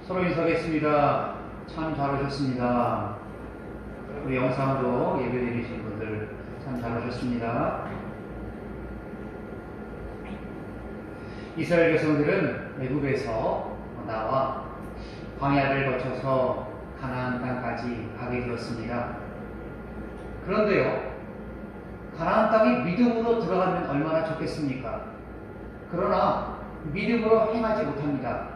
서로 인사하겠습니다. 참 잘 오셨습니다. 우리 영상으로 예배 드리신 분들 참 잘 오셨습니다. 이스라엘 백성들은 애굽에서 나와 광야를 거쳐서 가나안 땅까지 가게 되었습니다. 그런데요, 가나안 땅에 믿음으로 들어가면 얼마나 좋겠습니까? 그러나 믿음으로 행하지 못합니다.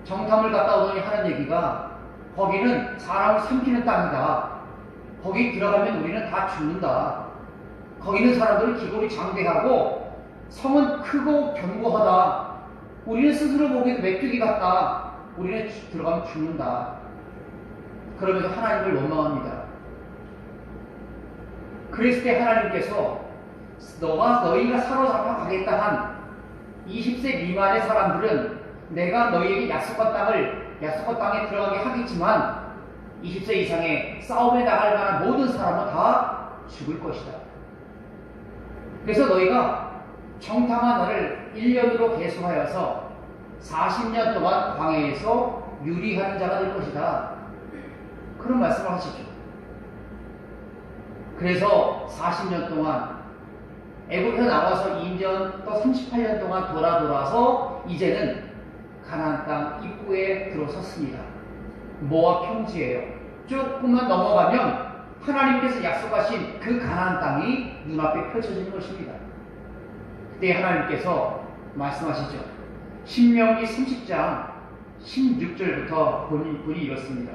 정탐을 갔다 오더니 하는 얘기가 거기는 사람을 삼키는 땅이다. 거기 들어가면 우리는 다 죽는다. 거기 있는 사람들은 기골이 장대하고 성은 크고 견고하다. 우리는 스스로 보기에도 메뚜기 같다. 우리는 들어가면 죽는다. 그러면서 하나님을 원망합니다. 그랬을 때 하나님께서 너희가 사로잡아 가겠다 한 20세 미만의 사람들은 내가 너희에게 약속한 땅에 들어가게 하겠지만 20세 이상의 싸움에 나갈 만한 모든 사람은 다 죽을 것이다. 그래서 너희가 정탐한 날을 1년으로 계속하여서 40년 동안 광야에서 유리하는 자가 될 것이다. 그런 말씀을 하시죠. 그래서 40년 동안 애굽에서 나와서 2년 또 38년 동안 돌아서 이제는 가나안 땅 입구에 들어섰습니다. 모압 평지예요. 조금만 넘어가면 하나님께서 약속하신 그 가나안 땅이 눈앞에 펼쳐지는 것입니다. 그때 하나님께서 말씀하시죠. 신명기 30장 16절부터 본이 이렇습니다.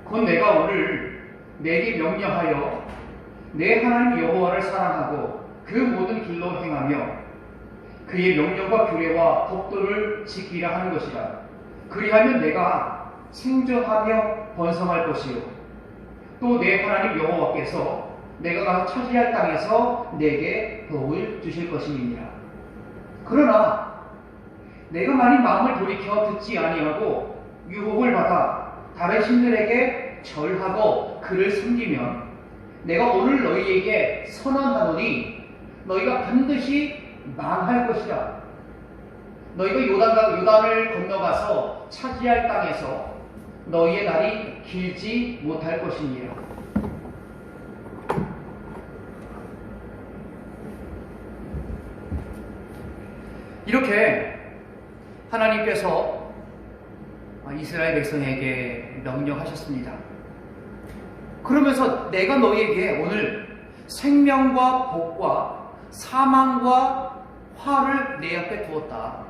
곧 내가 오늘 내게 명령하여 내 하나님 여호와를 사랑하고 그 모든 길로 행하며 그의 명령과 규례와 법도를 지키라 하는 것이라. 그리하면 내가 생존하며 번성할 것이요 또 내 하나님 여호와께서 내가 가서 차지할 땅에서 내게 복을 주실 것임이니라. 그러나 내가 만일 마음을 돌이켜 듣지 아니하고 유혹을 받아 다른 신들에게 절하고 그를 섬기면 내가 오늘 너희에게 선언하노니 너희가 반드시 망할 것이다. 너희가 요단을 건너가서 차지할 땅에서 너희의 날이 길지 못할 것이니라. 이렇게 하나님께서 이스라엘 백성에게 명령하셨습니다. 그러면서 내가 너희에게 오늘 생명과 복과 사망과 화를 내 앞에 두었다.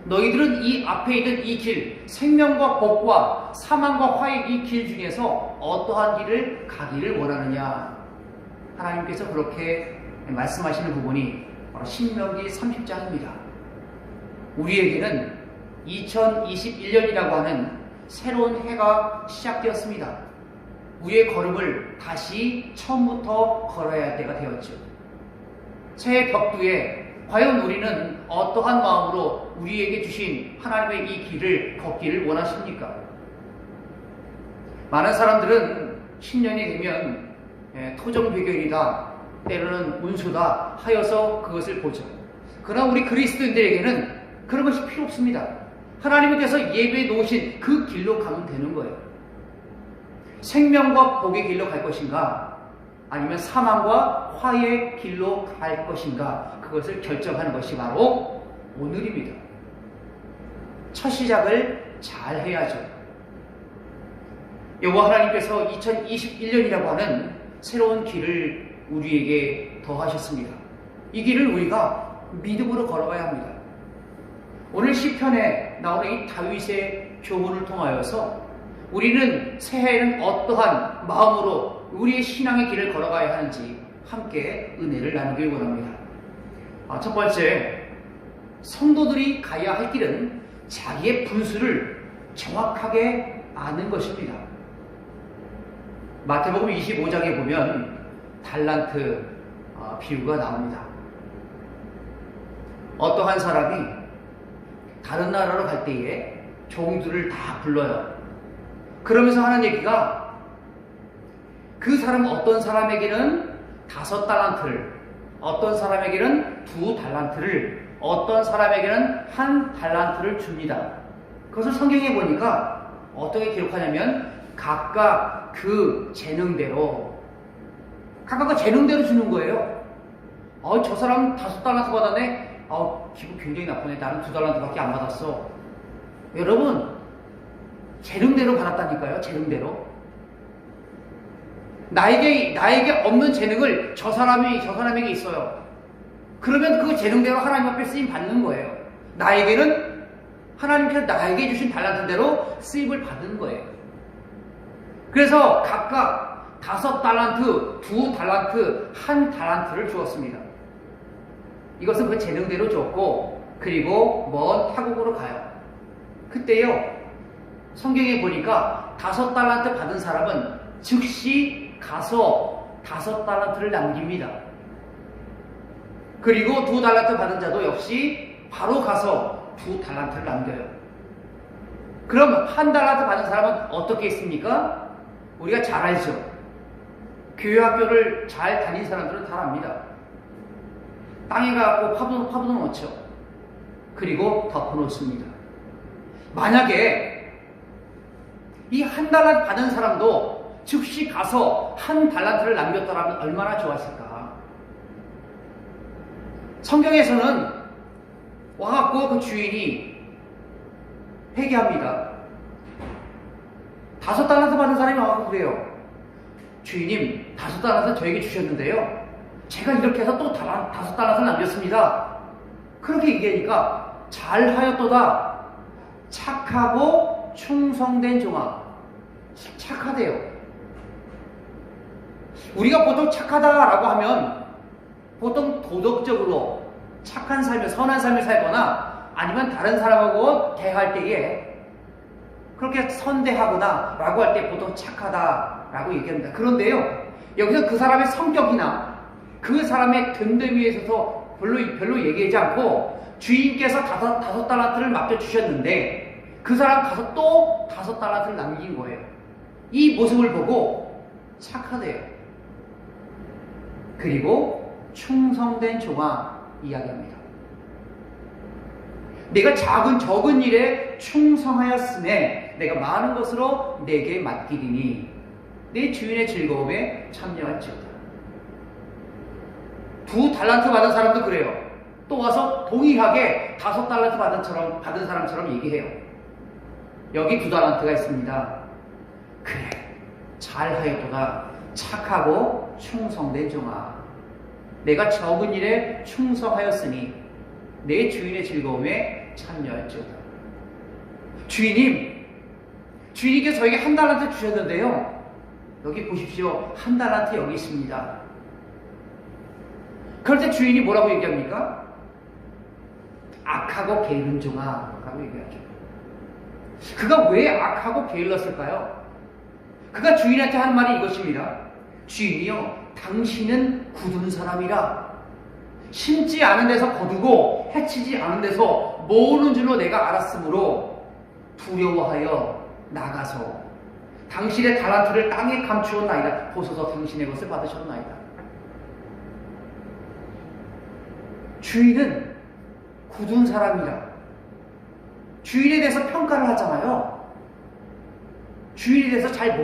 너희들은 이 앞에 있는 이 길, 생명과 복과 사망과 화의 이 길 중에서 어떠한 길을 가기를 원하느냐. 하나님께서 그렇게 말씀하시는 부분이 바로 신명기 30장입니다. 우리에게는 2021년이라고 하는 새로운 해가 시작되었습니다. 우리의 걸음을 다시 처음부터 걸어야 할 때가 되었죠. 새해 벽두에 과연 우리는 어떠한 마음으로 우리에게 주신 하나님의 이 길을 걷기를 원하십니까? 많은 사람들은 신년이 되면 토정대결이다, 때로는 운수다 하여서 그것을 보죠. 그러나 우리 그리스도인들에게는 그런 것이 필요 없습니다. 하나님께서 예배해 놓으신 그 길로 가면 되는 거예요. 생명과 복의 길로 갈 것인가, 아니면 사망과 화의 길로 갈 것인가, 그것을 결정하는 것이 바로 오늘입니다. 첫 시작을 잘 해야죠. 여호와 하나님께서 2021년이라고 하는 새로운 길을 우리에게 더하셨습니다. 이 길을 우리가 믿음으로 걸어가야 합니다. 오늘 시편에 나오는 이 다윗의 교훈을 통하여서 우리는 새해에는 어떠한 마음으로 우리의 신앙의 길을 걸어가야 하는지 함께 은혜를 나누길 원합니다. 첫 번째, 성도들이 가야 할 길은 자기의 분수를 정확하게 아는 것입니다. 마태복음 25장에 보면 달란트 비유가 나옵니다. 어떠한 사람이 다른 나라로 갈 때에 종들을 다 불러요. 그러면서 하는 얘기가 그 사람 어떤 사람에게는 5달란트를, 어떤 사람에게는 2달란트를, 어떤 사람에게는 1달란트를 줍니다. 그것을 성경에 보니까 어떻게 기록하냐면 각각 그 재능대로 주는 거예요. 저 사람 5달란트 받았네. 기분 굉장히 나쁘네. 나는 2달란트밖에 안 받았어. 여러분, 재능대로 받았다니까요. 재능대로. 나에게 없는 재능을 저 사람에게 있어요. 그러면 그 재능대로 하나님 앞에 쓰임 받는 거예요. 나에게는 하나님께서 나에게 주신 달란트대로 쓰임을 받는 거예요. 그래서 각각 5달란트, 2달란트, 1달란트를 주었습니다. 이것은 그 재능대로 줬고, 그리고 먼 타국으로 가요. 그때요, 성경에 보니까 5달란트 받은 사람은 즉시 가서 5달란트를 남깁니다. 그리고 2달란트 받은 자도 역시 바로 가서 2달란트를 남겨요. 그럼 1달란트 받은 사람은 어떻게 했습니까? 우리가 잘 알죠. 교회 학교를 잘 다닌 사람들은 다 압니다. 땅에 가고 파묻어 놓죠. 그리고 덮어 놓습니다. 만약에 이 1달란트 받은 사람도 즉시 가서 1달란트를 남겼더라면 얼마나 좋았을까. 성경에서는 와갖고 그 주인이 회개합니다. 5달란트 받은 사람이 와갖고 그래요. 주인님, 5달란트 저에게 주셨는데요, 제가 이렇게 해서 또 5달란트를 남겼습니다. 그렇게 얘기하니까 잘하였도다. 착하고 충성된 종아. 착하대요. 우리가 보통 착하다라고 하면 보통 도덕적으로 착한 삶을, 선한 삶을 살거나 아니면 다른 사람하고 대할 때에 그렇게 선대하거나 라고 할 때 보통 착하다라고 얘기합니다. 그런데요, 여기서 그 사람의 성격이나 그 사람의 됨됨이에 있어서 별로 얘기하지 않고 주인께서 5달란트를 맡겨주셨는데 그 사람 가서 또 5달란트를 남긴 거예요. 이 모습을 보고 착하대요. 그리고 충성된 종아 이야기합니다. 내가 적은 일에 충성하였으매 내가 많은 것으로 내게 맡기리니 내 주인의 즐거움에 참여할지어다. 2달란트 받은 사람도 그래요. 또 와서 동일하게 5달란트 받은 사람처럼 얘기해요. 여기 2달란트가 있습니다. 그래, 잘하였도다. 착하고 충성된 종아. 내가 적은 일에 충성하였으니 내 주인의 즐거움에 참여할지어다. 주인님께서 저에게 1달란트 주셨는데요, 여기 보십시오. 1달란트 여기 있습니다. 그럴 때 주인이 뭐라고 얘기합니까? 악하고 게으른 종아 라고 얘기하죠. 그가 왜 악하고 게을렀을까요? 그가 주인한테 한 말이 이것입니다. 주인이요, 당신은 굳은 사람이라 심지 않은 데서 거두고 해치지 않은 데서 모으는 줄로 내가 알았으므로 두려워하여 나가서 당신의 달란트를 땅에 감추었나이다. 보소서 당신의 것을 받으셨나이다. 주인은 굳은 사람이라. 주인에 대해서 평가를 하잖아요. 주인에 대해서 잘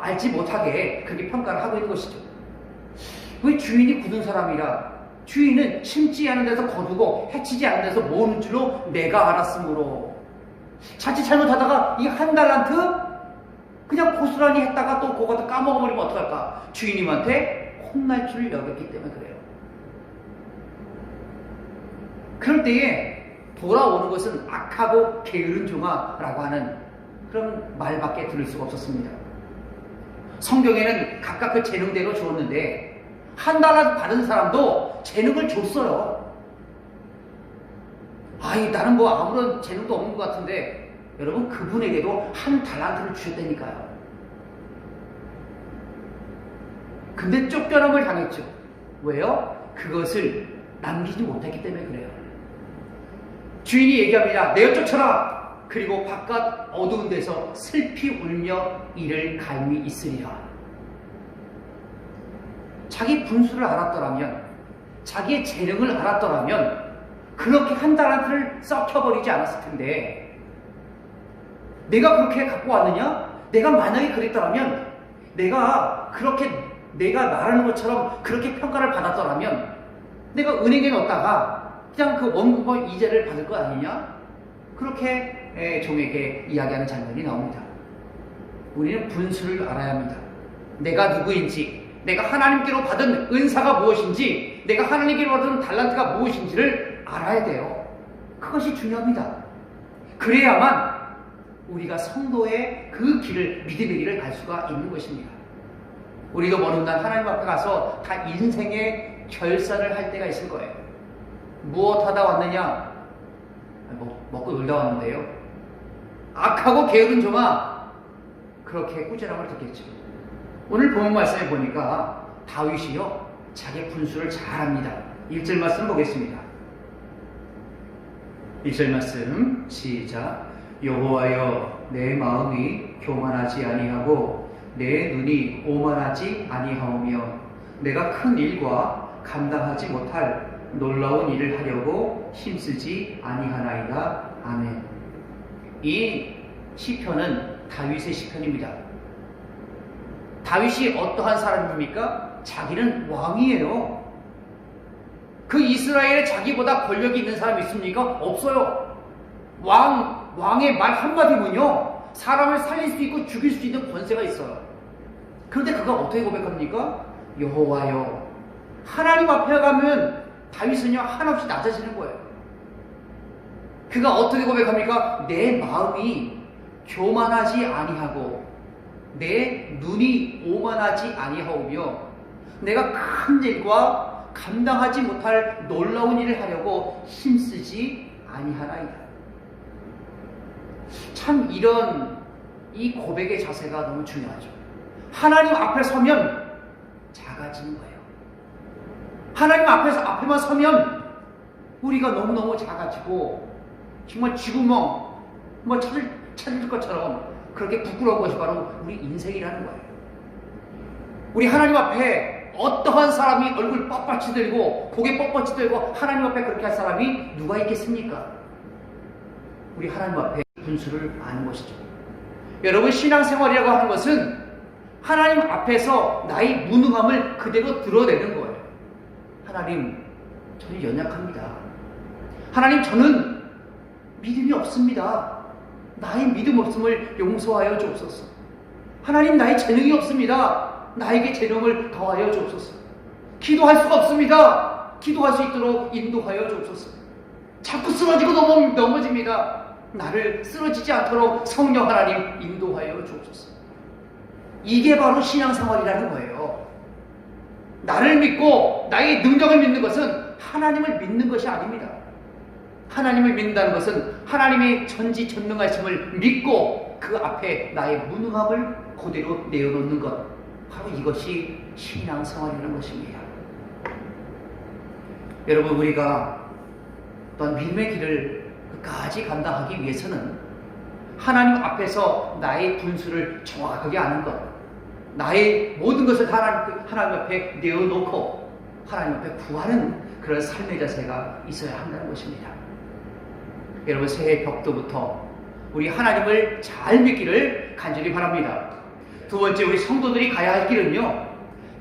알지 못하게 그렇게 평가를 하고 있는 것이죠. 왜 주인이 굳은 사람이라? 주인은 심지 않은 데서 거두고 해치지 않은 데서 모으는 줄로 내가 알았으므로. 자칫 잘못하다가 이 1달란트 그냥 고스란히 했다가 또 그거 까먹어버리면 어떡할까? 주인님한테 혼날 줄 여겼기 때문에 그래요. 그럴 때에 돌아오는 것은 악하고 게으른 종아라고 하는 그런 말밖에 들을 수가 없었습니다. 성경에는 각각 그 재능대로 주었는데 1달란트 받은 사람도 재능을 줬어요. 나는 뭐 아무런 재능도 없는 것 같은데, 여러분, 그분에게도 1달란트를 주셨다니까요. 근데 쫓겨남을 당했죠. 왜요? 그것을 남기지 못했기 때문에 그래요. 주인이 얘기합니다. 내어 쫓아라. 그리고 바깥 어두운 데서 슬피 울며 이를 갈미 있으리라. 자기 분수를 알았더라면, 자기의 재능을 알았더라면 그렇게 한 달란트를 썩혀버리지 않았을 텐데, 내가 그렇게 갖고 왔느냐? 내가 만약에 그랬더라면, 내가 말하는 것처럼 그렇게 평가를 받았더라면, 내가 은행에 넣었다가 그냥 그 원금과 이자를 받을 것 아니냐? 그렇게 종에게 이야기하는 장면이 나옵니다. 우리는 분수를 알아야 합니다. 내가 누구인지, 내가 하나님께로 받은 은사가 무엇인지, 내가 하나님께로 받은 달란트가 무엇인지를 알아야 돼요. 그것이 중요합니다. 그래야만 우리가 성도의 그 길을, 믿음의 길을 갈 수가 있는 것입니다. 우리도 먼 훗날 하나님 앞에 가서 다 인생의 결산을 할 때가 있을 거예요. 무엇 하다 왔느냐? 먹고 놀다 왔는데요. 악하고 게으른 종아, 그렇게 꾸지람을 듣겠죠. 오늘 본문 말씀에 보니까 다윗이요, 자기 분수를 잘합니다. 1절 말씀 보겠습니다. 1절 말씀 시작. 여호와여, 내 마음이 교만하지 아니하고 내 눈이 오만하지 아니하오며 내가 큰 일과 감당하지 못할 놀라운 일을 하려고 힘쓰지 아니하나이다. 아멘. 이 시편은 다윗의 시편입니다. 다윗이 어떠한 사람입니까? 자기는 왕이에요. 그 이스라엘에 자기보다 권력이 있는 사람이 있습니까? 없어요. 왕의 말 한마디면요, 사람을 살릴 수 있고 죽일 수 있는 권세가 있어요. 그런데 그가 어떻게 고백합니까? 여호와여. 하나님 앞에 가면 다윗은요, 한없이 낮아지는 거예요. 그가 어떻게 고백합니까? 내 마음이 교만하지 아니하고 내 눈이 오만하지 아니하오며 내가 큰 일과 감당하지 못할 놀라운 일을 하려고 힘쓰지 아니하나이다. 참 이 고백의 자세가 너무 중요하죠. 하나님 앞에 서면 작아지는 거예요. 하나님 앞에만 서면 우리가 너무너무 작아지고 정말 쥐구멍 찾을 것처럼 그렇게 부끄러운 것이 바로 우리 인생이라는 거예요. 우리 하나님 앞에 어떠한 사람이 얼굴 뻣뻣이 들고 고개 뻣뻣이 들고 하나님 앞에 그렇게 할 사람이 누가 있겠습니까? 우리 하나님 앞에 분수를 아는 것이죠. 여러분, 신앙생활이라고 하는 것은 하나님 앞에서 나의 무능함을 그대로 드러내는 거예요. 하나님, 저는 연약합니다. 하나님, 저는 믿음이 없습니다. 나의 믿음 없음을 용서하여 주옵소서. 하나님, 나의 재능이 없습니다. 나에게 재능을 더하여 주옵소서. 기도할 수가 없습니다. 기도할 수 있도록 인도하여 주옵소서. 자꾸 쓰러지고 넘어집니다. 나를 쓰러지지 않도록 성령 하나님 인도하여 주옵소서. 이게 바로 신앙생활이라는 거예요. 나를 믿고 나의 능력을 믿는 것은 하나님을 믿는 것이 아닙니다. 하나님을 믿는다는 것은 하나님의 전지전능하심을 믿고 그 앞에 나의 무능함을 그대로 내어놓는 것, 바로 이것이 신앙생활이라는 것입니다. 여러분, 우리가 또한 믿음의 길을 끝까지 감당하기 위해서는 하나님 앞에서 나의 분수를 정확하게 아는 것, 나의 모든 것을 하나님 앞에 내어놓고 하나님 앞에 구하는 그런 삶의 자세가 있어야 한다는 것입니다. 여러분, 새해 벽도부터 우리 하나님을 잘 믿기를 간절히 바랍니다. 두 번째, 우리 성도들이 가야 할 길은요,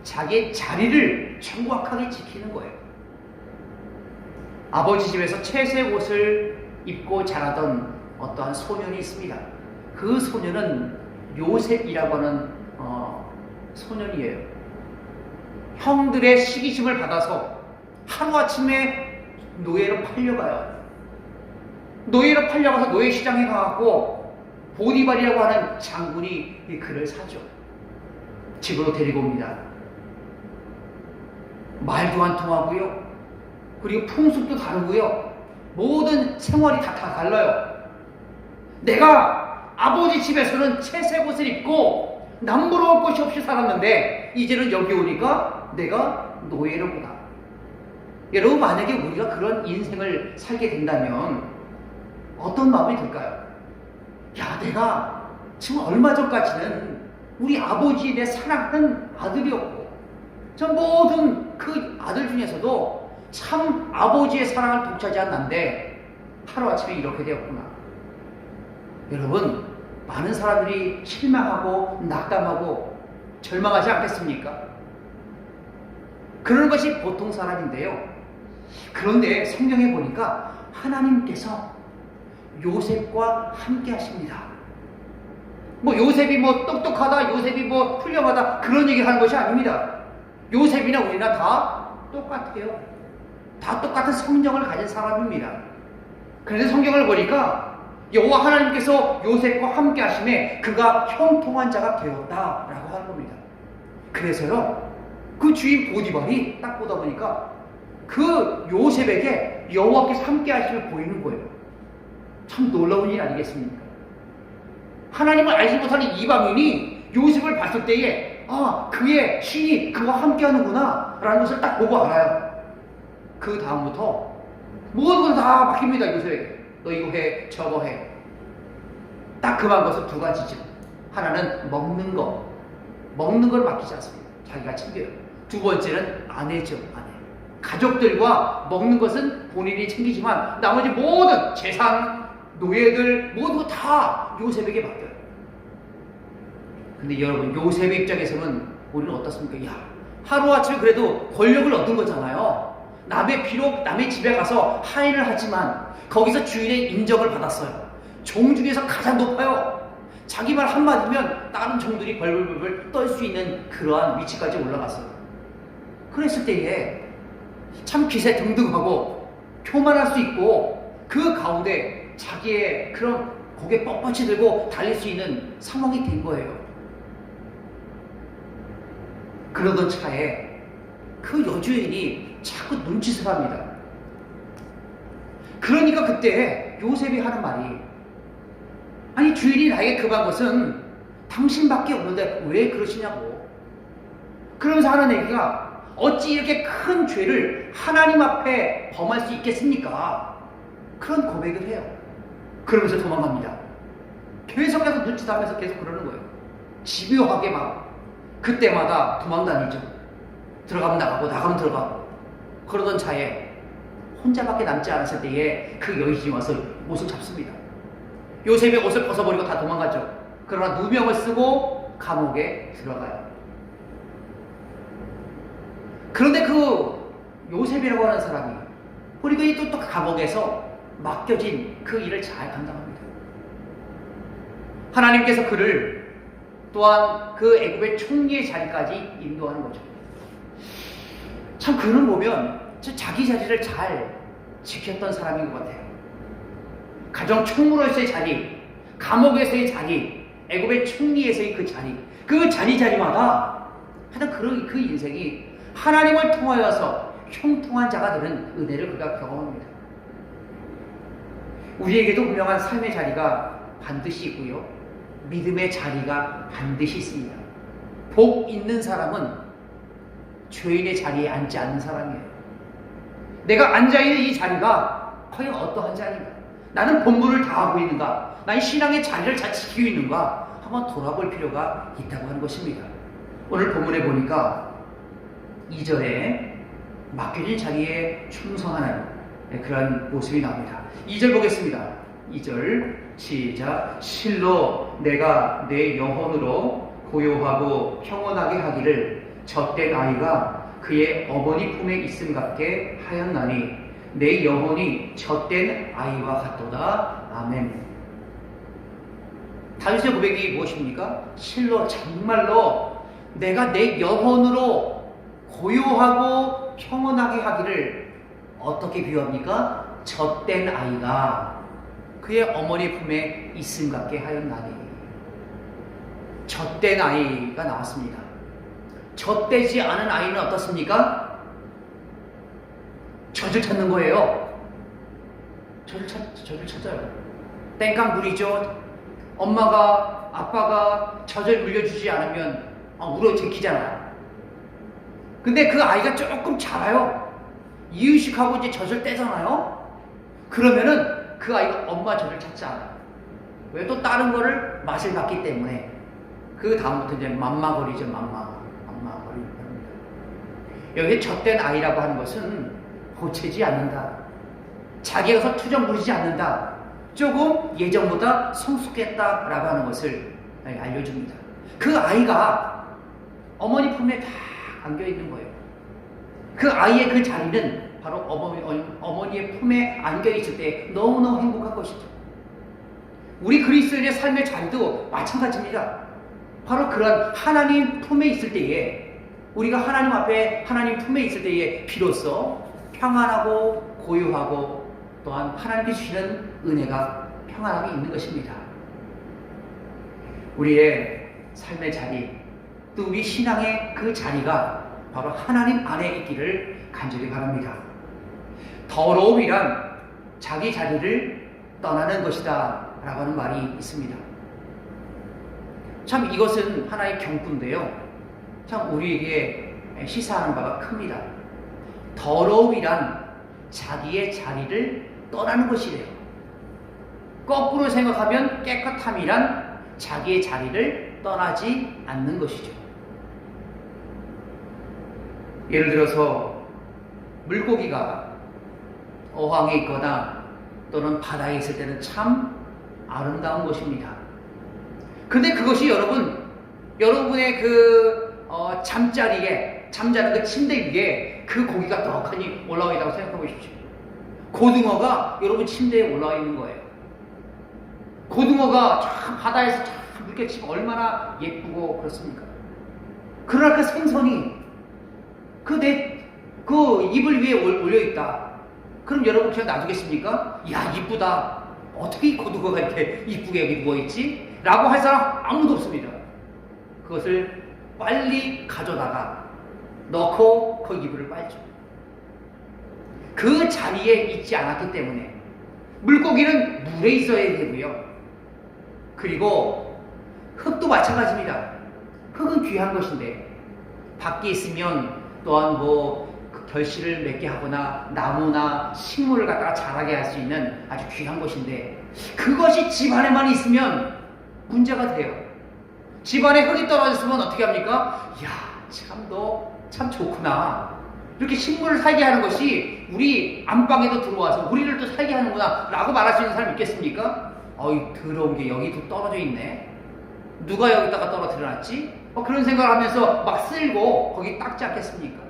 자기의 자리를 정확하게 지키는 거예요. 아버지 집에서 채색 옷을 입고 자라던 어떠한 소년이 있습니다. 그 소년은 요셉이라고 하는 소년이에요. 형들의 시기심을 받아서 하루아침에 노예로 팔려가요. 노예로 팔려가서 노예시장에 가갖고 보디발이라고 하는 장군이 그를 사죠. 집으로 데리고 옵니다. 말도 안 통하고요. 그리고 풍습도 다르고요. 모든 생활이 다 달라요. 내가 아버지 집에서는 채색 옷을 입고 남부러울 것이 없이 살았는데 이제는 여기 오니까 내가 노예로구나. 여러분, 만약에 우리가 그런 인생을 살게 된다면 어떤 마음이 들까요? 야, 내가 지금 얼마 전까지는 우리 아버지의 내 사랑하는 아들이었고 저 모든 그 아들 중에서도 참 아버지의 사랑을 독차지한 난데 하루아침에 이렇게 되었구나. 여러분, 많은 사람들이 실망하고 낙담하고 절망하지 않겠습니까? 그런 것이 보통 사람인데요. 그런데 성경에 보니까 하나님께서 요셉과 함께 하십니다. 요셉이 똑똑하다, 요셉이 훌륭하다, 그런 얘기 하는 것이 아닙니다. 요셉이나 우리나 다 똑같아요. 다 똑같은 성령을 가진 사람입니다. 그런데 성경을 보니까 여호와 하나님께서 요셉과 함께 하심에 그가 형통한 자가 되었다라고 하는 겁니다. 그래서요, 그 주인 보디발이 딱 보다 보니까 그 요셉에게 여호와께서 함께 하심을 보이는 거예요. 참 놀라운 일 아니겠습니까? 하나님을 알지 못하는 이방인이 요셉을 봤을 때에 그의 신이 그와 함께 하는구나 라는 것을 딱 보고 알아요. 그 다음부터 모든 것을 다 맡깁니다. 요셉에게. 너 이거 해, 저거 해. 딱 그만 것은 두 가지죠. 하나는 먹는 걸 맡기지 않습니다. 자기가 챙겨요. 두 번째는 아내죠. 아내. 가족들과 먹는 것은 본인이 챙기지만 나머지 모든 재산, 노예들 모두 다 요셉에게 맡겨요. 근데 여러분, 요셉의 입장에서는 우리는 어떻습니까? 하루아침에 그래도 권력을 얻은 거잖아요. 비록 남의 집에 가서 하인을 하지만 거기서 주인의 인정을 받았어요. 종 중에서 가장 높아요. 자기 말 한마디면 다른 종들이 벌벌벌 떨 수 있는 그러한 위치까지 올라갔어요. 그랬을 때에 참 기세 등등하고 교만할 수 있고 그 가운데 자기의 그런 고개 뻣뻣이 들고 달릴 수 있는 상황이 된 거예요. 그러던 차에 그 여주인이 자꾸 눈짓을 합니다. 그러니까 그때 요셉이 하는 말이, 아니 주인이 나에게 급한 것은 당신밖에 없는데 왜 그러시냐고. 그러면서 하는 얘기가, 어찌 이렇게 큰 죄를 하나님 앞에 범할 수 있겠습니까? 그런 고백을 해요. 그러면서 도망갑니다. 계속해서 눈짓하면서 계속 그러는 거예요. 집요하게 그때마다 도망다니죠. 들어가면 나가고 나가면 들어가고. 그러던 차에 혼자밖에 남지 않았을 때에 그 여인이 와서 옷을 잡습니다. 요셉의 옷을 벗어버리고 다 도망가죠. 그러나 누명을 쓰고 감옥에 들어가요. 그런데 그 요셉이라고 하는 사람이 보니까 또 감옥에서 맡겨진 그 일을 잘 감당합니다. 하나님께서 그를 또한 그 애굽의 총리의 자리까지 인도하는 거죠. 참 그는 보면 자기 자리를 잘 지켰던 사람인 것 같아요. 가정 총무로서의 자리, 감옥에서의 자리, 애굽의 총리에서의 그 자리, 그 자리마다 하여튼 그 인생이 하나님을 통하여서 형통한 자가 되는 은혜를 그가 경험합니다. 우리에게도 분명한 삶의 자리가 반드시 있고요, 믿음의 자리가 반드시 있습니다. 복 있는 사람은 죄인의 자리에 앉지 않는 사람이에요. 내가 앉아있는 이 자리가 과연 어떠한 자리인가? 나는 본분을 다하고 있는가? 나의 신앙의 자리를 잘 지키고 있는가? 한번 돌아볼 필요가 있다고 하는 것입니다. 오늘 본문에 보니까 2절에 맡겨진 자리에 충성하는 그런 모습이 나옵니다. 2절 보겠습니다. 2절 시작. 실로 내가 내 영혼으로 고요하고 평온하게 하기를 젖된 아이가 그의 어머니 품에 있음 같게 하였나니 내 영혼이 젖된 아이와 같도다. 아멘. 다윗의 고백이 무엇입니까? 실로 정말로 내가 내 영혼으로 고요하고 평온하게 하기를 어떻게 비유합니까? 젖된 아이가 그의 어머니 품에 있음 같게 하였나니. 젖된 아이가 나왔습니다. 젖되지 않은 아이는 어떻습니까? 젖을 찾는 거예요. 젖을 찾아요. 땡깡 부리죠. 엄마가, 아빠가 젖을 물려주지 않으면 울어 제키잖아요. 근데 그 아이가 조금 자라요. 이유식하고 이제 젖을 떼잖아요. 그러면은 그 아이가 엄마 젖을 찾지 않아요. 왜? 또 다른 거를 맛을 봤기 때문에. 그 다음부터 이제 맘마거리죠. 맘마거리는 겁니다. 여기 젖된 아이라고 하는 것은 보채지 않는다. 자기가 투정 부리지 않는다. 조금 예전보다 성숙했다라고 하는 것을 알려줍니다. 그 아이가 어머니 품에 다 안겨 있는 거예요. 그 아이의 그 자리는 바로 어머니의 품에 안겨 있을 때 너무너무 행복한 것이죠. 우리 그리스도인의 삶의 자리도 마찬가지입니다. 바로 그런 하나님 품에 있을 때에, 우리가 하나님 앞에 하나님 품에 있을 때에 비로소 평안하고 고요하고 또한 하나님께 주시는 은혜가 평안하게 있는 것입니다. 우리의 삶의 자리, 또 우리 신앙의 그 자리가 바로 하나님 안에 있기를 간절히 바랍니다. 더러움이란 자기 자리를 떠나는 것이다 라고 하는 말이 있습니다. 참 이것은 하나의 경고인데요, 참 우리에게 시사하는 바가 큽니다. 더러움이란 자기의 자리를 떠나는 것이래요. 거꾸로 생각하면 깨끗함이란 자기의 자리를 떠나지 않는 것이죠. 예를 들어서 물고기가 어항에 있거나 또는 바다에 있을 때는 참 아름다운 것입니다. 근데 그것이 여러분의 잠자는 그 침대 위에 그 고기가 떡하니 올라와 있다고 생각해 보십시오. 고등어가 여러분 침대에 올라와 있는 거예요. 고등어가 참 바다에서 참 물개치면 얼마나 예쁘고 그렇습니까? 그러나 그 생선이 그 이불 위에 올려 있다. 그럼 여러분 그냥 놔두겠습니까? 야, 이쁘다. 어떻게 이 고등어가 이렇게 이쁘게 여기 누워있지? 라고 할 사람 아무도 없습니다. 그것을 빨리 가져다가 넣고 그 이불을 빨죠. 그 자리에 있지 않았기 때문에. 물고기는 물에 있어야 되고요. 그리고 흙도 마찬가지입니다. 흙은 귀한 것인데 밖에 있으면 또한 결실을 맺게 하거나 나무나 식물을 갖다가 자라게 할 수 있는 아주 귀한 것인데, 그것이 집 안에만 있으면 문제가 돼요. 집 안에 흙이 떨어졌으면 어떻게 합니까? 이야, 너 참 좋구나. 이렇게 식물을 살게 하는 것이 우리 안방에도 들어와서 우리를 또 살게 하는구나 라고 말할 수 있는 사람 있겠습니까? 더러운 게 여기도 떨어져 있네. 누가 여기다가 떨어뜨려놨지? 그런 생각을 하면서 막 쓸고 거기 닦지 않겠습니까?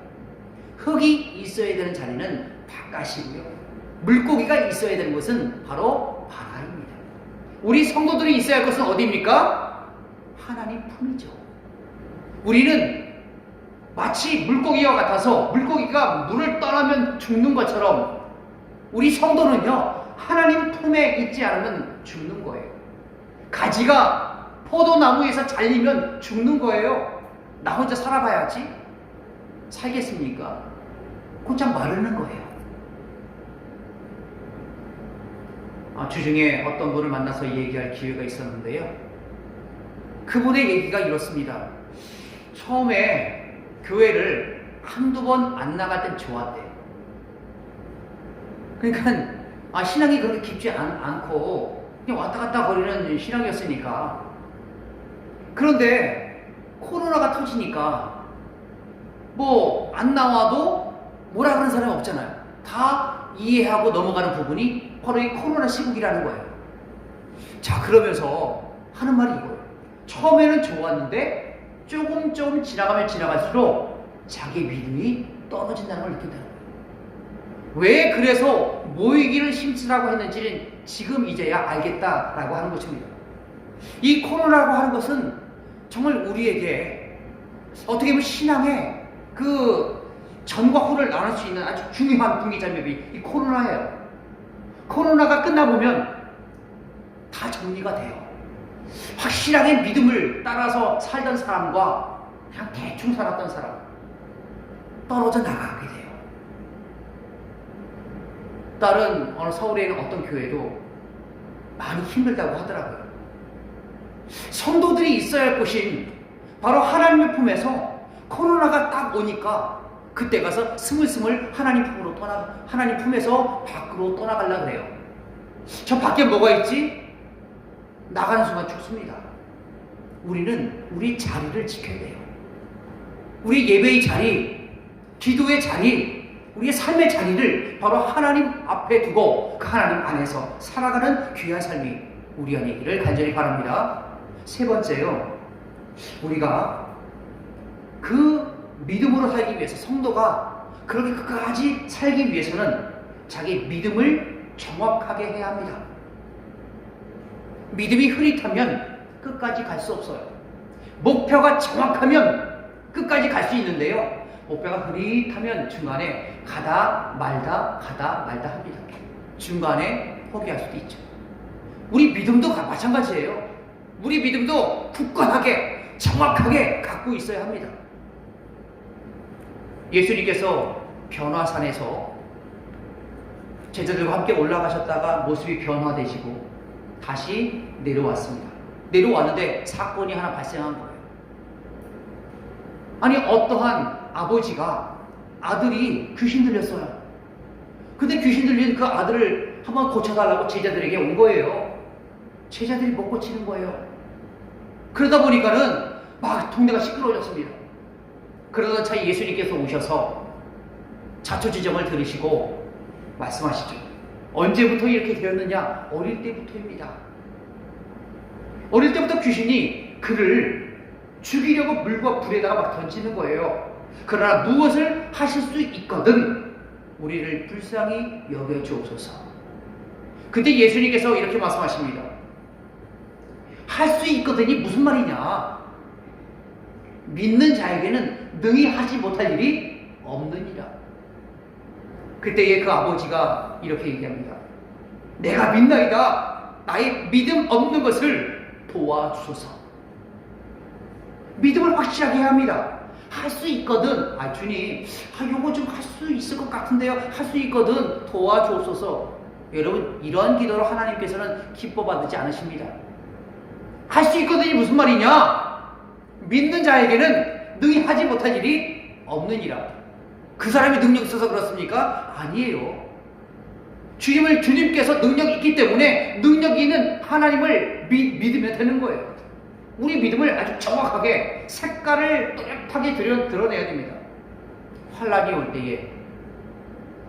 흙이 있어야 되는 자리는 바깥이고요. 물고기가 있어야 되는 것은 바로 바다입니다. 우리 성도들이 있어야 할 것은 어디입니까? 하나님 품이죠. 우리는 마치 물고기와 같아서 물고기가 물을 떠나면 죽는 것처럼 우리 성도는요, 하나님 품에 있지 않으면 죽는 거예요. 가지가 포도나무에서 잘리면 죽는 거예요. 나 혼자 살아봐야지. 살겠습니까? 곧장 마르는 거예요. 주중에 어떤 분을 만나서 얘기할 기회가 있었는데요. 그분의 얘기가 이렇습니다. 처음에 교회를 한두 번 안 나갈 땐 좋았대. 그러니까 신앙이 그렇게 깊지 않고 그냥 왔다 갔다 거리는 신앙이었으니까. 그런데 코로나가 터지니까 안 나와도 뭐라 그러는 사람이 없잖아요. 다 이해하고 넘어가는 부분이 바로 이 코로나 시국이라는 거예요. 자, 그러면서 하는 말이 이거예요. 처음에는 좋았는데 조금 지나가면 지나갈수록 자기 믿음이 떨어진다는 걸 느낀다는 거예요. 왜 그래서 모이기를 힘쓰라고 했는지는 지금 이제야 알겠다라고 하는 것입니다. 이 코로나라고 하는 것은 정말 우리에게 어떻게 보면 신앙의 그 전과 후를 나눌 수 있는 아주 중요한 분기점이 이 코로나예요. 코로나가 끝나보면 다 정리가 돼요. 확실하게 믿음을 따라서 살던 사람과 그냥 대충 살았던 사람 떨어져 나가게 돼요. 다른 서울에 있는 어떤 교회도 많이 힘들다고 하더라고요. 성도들이 있어야 할 곳인 바로 하나님의 품에서 코로나가 딱 오니까 그때 가서 스물스물 하나님 품에서 밖으로 떠나가려고 그래요. 저 밖에 뭐가 있지? 나가는 순간 죽습니다. 우리는 우리 자리를 지켜야 돼요. 우리 예배의 자리, 기도의 자리, 우리의 삶의 자리를 바로 하나님 앞에 두고 그 하나님 안에서 살아가는 귀한 삶이 우리 안에 있기를 간절히 바랍니다. 세 번째요. 우리가 그 믿음으로 살기 위해서, 성도가 그렇게 끝까지 살기 위해서는 자기 믿음을 정확하게 해야 합니다. 믿음이 흐릿하면 끝까지 갈 수 없어요. 목표가 정확하면 끝까지 갈 수 있는데요. 목표가 흐릿하면 중간에 가다 말다 합니다. 중간에 포기할 수도 있죠. 우리 믿음도 마찬가지예요. 우리 믿음도 굳건하게 정확하게 갖고 있어야 합니다. 예수님께서 변화산에서 제자들과 함께 올라가셨다가 모습이 변화되시고 다시 내려왔습니다. 내려왔는데 사건이 하나 발생한 거예요. 아니, 어떠한 아버지가 아들이 귀신 들렸어요. 근데 귀신 들린 그 아들을 한번 고쳐달라고 제자들에게 온 거예요. 제자들이 못 고치는 거예요. 그러다 보니까는 막 동네가 시끄러워졌습니다. 그러던 차에 예수님께서 오셔서 자초지정을 들으시고 말씀하시죠. 언제부터 이렇게 되었느냐? 어릴 때부터입니다. 어릴 때부터 귀신이 그를 죽이려고 물과 불에다가 막 던지는 거예요. 그러나 무엇을 하실 수 있거든 우리를 불쌍히 여겨주옵소서. 그때 예수님께서 이렇게 말씀하십니다. 할 수 있거든이 무슨 말이냐? 믿는 자에게는 능히 하지 못할 일이 없느니라. 그때에 그 아버지가 이렇게 얘기합니다. 내가 믿나이다. 나의 믿음 없는 것을 도와주소서. 믿음을 확실하게 해야 합니다. 할 수 있거든. 주님, 요거 좀 할 수 있을 것 같은데요. 할 수 있거든. 도와주옵소서. 여러분, 이러한 기도로 하나님께서는 기뻐받지 않으십니다. 할 수 있거든이 무슨 말이냐? 믿는 자에게는 능히 하지 못할 일이 없느니라. 그 사람이 능력 있어서 그렇습니까? 아니에요. 주님께서 능력이 있기 때문에 능력 있는 하나님을 믿으면 되는 거예요. 우리 믿음을 아주 정확하게 색깔을 뚜렷하게 드러내야 됩니다. 환란이 올 때에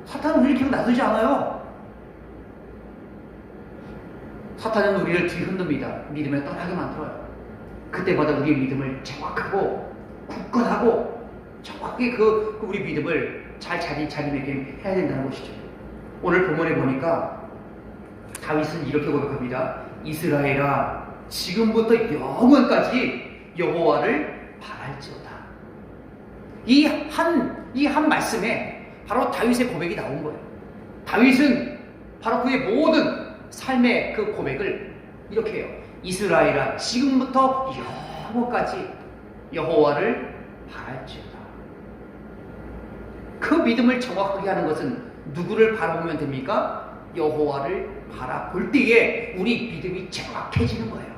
사탄은 우리를 계속 놔두지 않아요. 사탄은 우리를 뒤흔듭니다. 믿음을 떠나게 만들어요. 그때마다 우리의 믿음을 정확하고 굳건하고 정확하게 우리 믿음을 잘 자기매김해야 된다는 것이죠. 오늘 본문에 보니까 다윗은 이렇게 고백합니다. 이스라엘아, 지금부터 영원까지 여호와를 바랄지어다. 이 한 말씀에 바로 다윗의 고백이 나온 거예요. 다윗은 바로 그의 모든 삶의 그 고백을 이렇게 해요. 이스라엘아, 지금부터 영원까지 여호와를 바랄지어다. 그 믿음을 정확하게 하는 것은 누구를 바라보면 됩니까? 여호와를 바라볼 때에 우리 믿음이 정확해지는 거예요.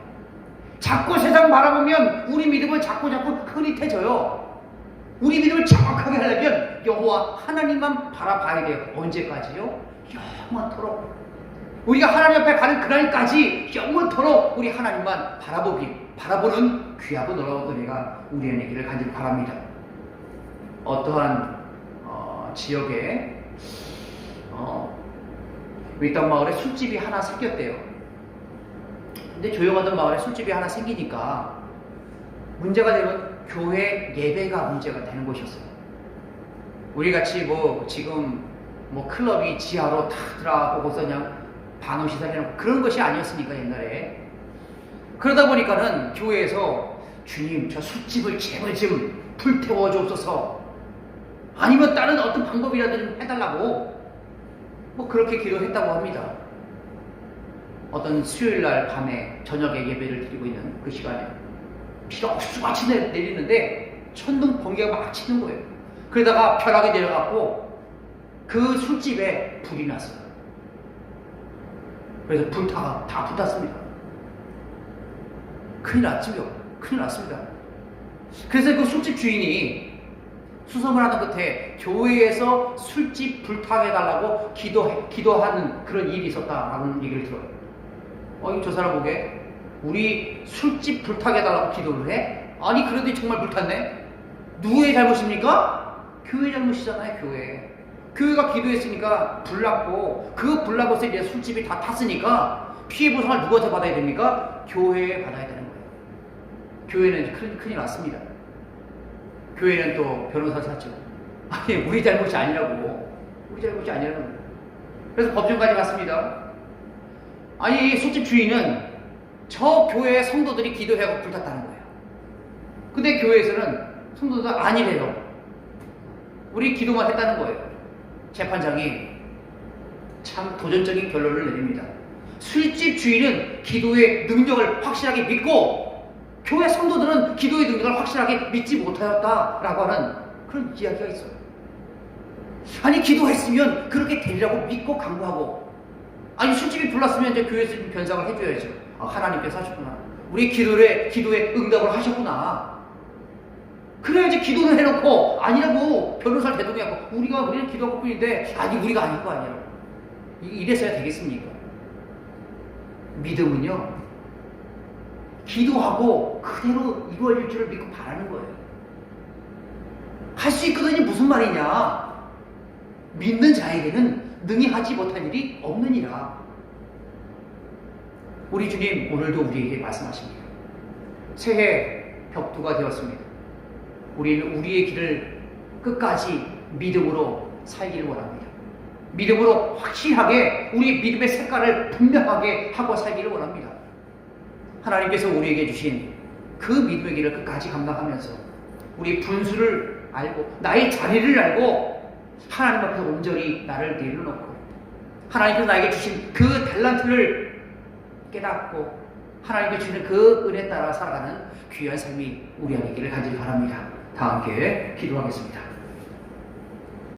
자꾸 세상 바라보면 우리 믿음은 자꾸 흐릿해져요. 우리 믿음을 정확하게 하려면 여호와 하나님만 바라봐야 돼요. 언제까지요? 영원토록. 우리가 하나님 앞에 가는 그날까지 영원토록 우리 하나님만 바라보는 귀하고 놀라운 은혜가 우리 안에 있기를 간절히 바랍니다. 어떠한 지역에 윗단 마을에 술집이 하나 생겼대요. 근데 조용하던 마을에 술집이 하나 생기니까 문제가 되면 교회 예배가 문제가 되는 곳이었어요. 우리 같이 지금 클럽이 지하로 다 들어가고서 그냥 반호시설 해놓고 그런 것이 아니었으니까 옛날에. 그러다 보니까는 교회에서 주님, 저 술집을 제발 좀 불태워 주옵소서, 아니면 다른 어떤 방법이라도 좀 해달라고 그렇게 기도했다고 합니다. 어떤 수요일날 밤에 저녁에 예배를 드리고 있는 그 시간에 비가 옥수같이 내리는데 천둥 번개가 막 치는 거예요. 그러다가 벼락이 내려갖고 그 술집에 불이 났어요. 그래서 불타가 다 붙었습니다. 큰일 났습니다. 그래서 그 술집 주인이 수소문 하는 끝에 교회에서 술집 불타게 해달라고 기도하는 그런 일이 있었다라는 얘기를 들어요. 저 사람 보게 우리 술집 불타게 해달라고 기도를 해? 아니, 그런데 정말 불탔네? 누구의 잘못입니까? 교회 잘못이잖아요, 교회. 교회가 기도했으니까 불났고 그 불나고서 이제 술집이 다 탔으니까 피해 보상을 누구한테 받아야 됩니까? 교회에 받아야 되는 거예요. 교회는 큰일 났습니다. 교회는 또 변호사 찾죠. 아니 우리 잘못이 아니라고. 우리 잘못이 아니라는 거예요. 그래서 법정까지 갔습니다. 아니 술집 주인은 저 교회 성도들이 기도해서 불탔다는 거예요. 근데 교회에서는 성도들 아니래요. 우리 기도만 했다는 거예요. 재판장이 참 도전적인 결론을 내립니다. 술집 주인은 기도의 능력을 확실하게 믿고 교회 성도들은 기도의 능력을 확실하게 믿지 못하였다라고 하는 그런 이야기가 있어요. 아니 기도했으면 그렇게 되리라고 믿고 강구하고, 아니 술집이 불났으면 이제 교회에서 좀 변상을 해줘야죠. 아, 하나님께서 하셨구나. 우리 기도에 응답을 하셨구나. 그래야지. 기도는 해놓고 아니라고 변호사를 대동해갖고 우리는 기도할 뿐인데 아니 우리가 아닌 거 아니라고. 이래서야 되겠습니까? 믿음은요, 기도하고 그대로 이루어질 줄을 믿고 바라는 거예요. 할 수 있거든요. 무슨 말이냐? 믿는 자에게는 능히 하지 못한 일이 없느니라. 우리 주님 오늘도 우리에게 말씀하십니다. 새해 벽두가 되었습니다. 우리는 우리의 길을 끝까지 믿음으로 살기를 원합니다. 믿음으로 확실하게 우리 믿음의 색깔을 분명하게 하고 살기를 원합니다. 하나님께서 우리에게 주신 그 믿음의 길을 끝까지 감당하면서 우리 분수를 알고 나의 자리를 알고 하나님 앞에서 온전히 나를 내려놓고 하나님께서 나에게 주신 그 달란트를 깨닫고 하나님께 주시는 그 은혜 따라 살아가는 귀한 삶이 우리 안에 있기를 간절히 바랍니다. 다 함께 기도하겠습니다.